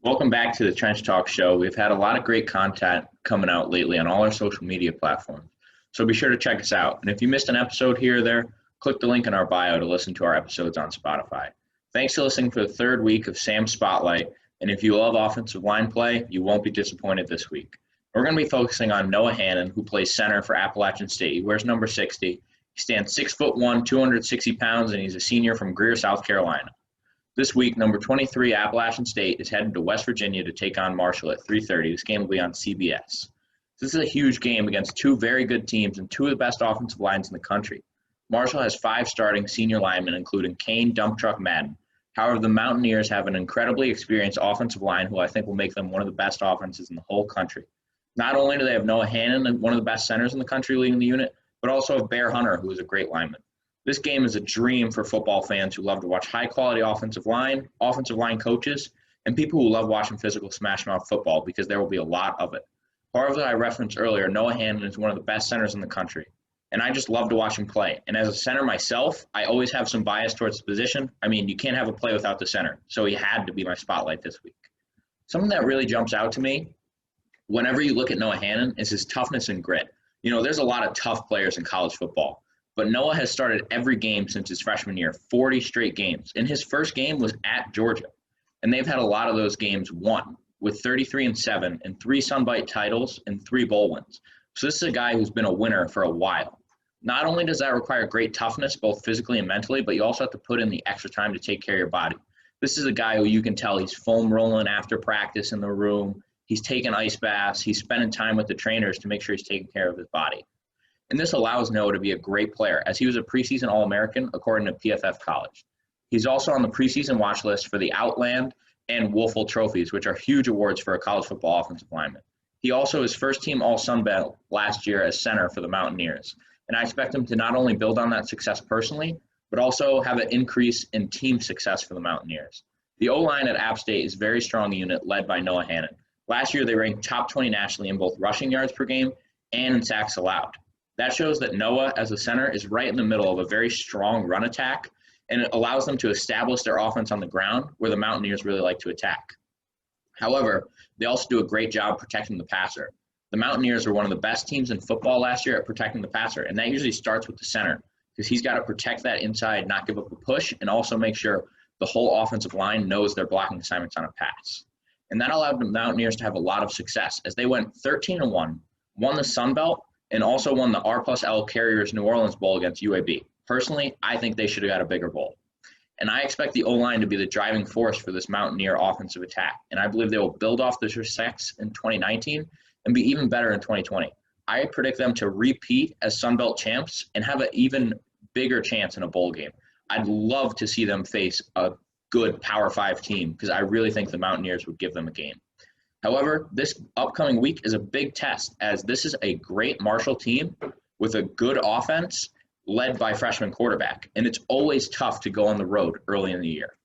Welcome back to the Trench Talk Show. We've had a lot of great content coming out lately on all our social media platforms, so be sure to check us out. And if you missed an episode here or there, click the link in our bio to listen to our episodes on Spotify. Thanks for listening for the third week of Sam's Spotlight, and if you love offensive line play, you won't be disappointed this week. We're going to be focusing on Noah Hannon, who plays center for Appalachian State. He wears number 60. He stands 6'1", 260 pounds, and he's a senior from Greer, South Carolina. This week, number 23, Appalachian State, is headed to West Virginia to take on Marshall at 3:30. This game will be on CBS. This is a huge game against two very good teams and two of the best offensive lines in the country. Marshall has 5 starting senior linemen, including Kane Dump Truck Madden. However, the Mountaineers have an incredibly experienced offensive line who I think will make them one of the best offenses in the whole country. Not only do they have Noah Hannon, one of the best centers in the country leading the unit, but also have Bear Hunter, who is a great lineman. This game is a dream for football fans who love to watch high-quality offensive line coaches, and people who love watching physical smash-mouth football because there will be a lot of it. However, I referenced earlier, Noah Hannon is one of the best centers in the country, and I just love to watch him play. And as a center myself, I always have some bias towards the position. I mean, you can't have a play without the center, so he had to be my spotlight this week. Something that really jumps out to me whenever you look at Noah Hannon is his toughness and grit. You know, there's a lot of tough players in college football. But Noah has started every game since his freshman year, 40 straight games. And his first game was at Georgia. And they've had a lot of those games won, with 33-7 and 3 Sunbelt titles and 3 bowl wins. So this is a guy who's been a winner for a while. Not only does that require great toughness, both physically and mentally, but you also have to put in the extra time to take care of your body. This is a guy who you can tell he's foam rolling after practice in the room. He's taking ice baths. He's spending time with the trainers to make sure he's taking care of his body. And this allows Noah to be a great player, as he was a preseason All-American according to PFF College. He's also on the preseason watch list for the Outland and Woelfel trophies, which are huge awards for a college football offensive lineman. He also is first-team All-Sunbelt last year as center for the Mountaineers. And I expect him to not only build on that success personally, but also have an increase in team success for the Mountaineers. The O-line at App State is a very strong unit led by Noah Hannon. Last year, they ranked top 20 nationally in both rushing yards per game and in sacks allowed. That shows that Noah, as a center, is right in the middle of a very strong run attack, and it allows them to establish their offense on the ground where the Mountaineers really like to attack. However, they also do a great job protecting the passer. The Mountaineers are one of the best teams in football last year at protecting the passer, and that usually starts with the center because he's got to protect that inside, not give up a push, and also make sure the whole offensive line knows their blocking assignments on a pass. And that allowed the Mountaineers to have a lot of success as they went 13-1, won the Sun Belt, and also won the R+L Carriers New Orleans Bowl against UAB. Personally, I think they should have got a bigger bowl. And I expect the O-line to be the driving force for this Mountaineer offensive attack. And I believe they will build off the success in 2019 and be even better in 2020. I predict them to repeat as Sun Belt champs and have an even bigger chance in a bowl game. I'd love to see them face a good Power 5 team because I really think the Mountaineers would give them a game. However, this upcoming week is a big test as this is a great Marshall team with a good offense led by freshman quarterback, and it's always tough to go on the road early in the year.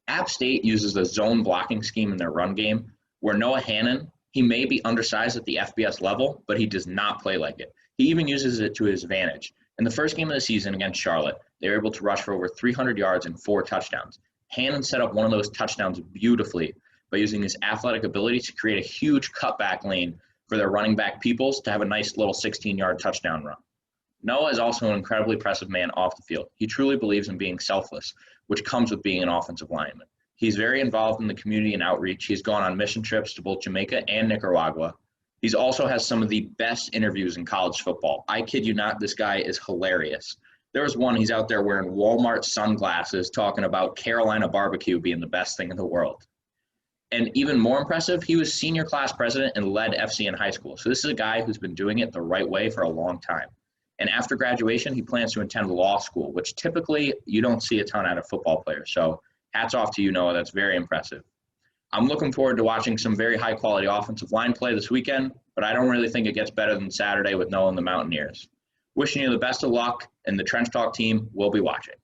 App State uses the zone blocking scheme in their run game where Noah Hannon, he may be undersized at the FBS level, but he does not play like it. He even uses it to his advantage. In the first game of the season against Charlotte, they were able to rush for over 300 yards and 4 touchdowns. Hannon set up one of those touchdowns beautifully by using his athletic ability to create a huge cutback lane for their running back Peoples to have a nice little 16-yard touchdown run. Noah is also an incredibly impressive man off the field. He truly believes in being selfless, which comes with being an offensive lineman. He's very involved in the community and outreach. He's gone on mission trips to both Jamaica and Nicaragua. He also has some of the best interviews in college football. I kid you not, this guy is hilarious. There was one, he's out there wearing Walmart sunglasses talking about Carolina barbecue being the best thing in the world. And even more impressive, he was senior class president and led FC in high school. So this is a guy who's been doing it the right way for a long time. And after graduation, he plans to attend law school, which typically you don't see a ton out of football players. So hats off to you, Noah. That's very impressive. I'm looking forward to watching some very high-quality offensive line play this weekend, but I don't really think it gets better than Saturday with Noah and the Mountaineers. Wishing you the best of luck, and the Trench Talk team will be watching.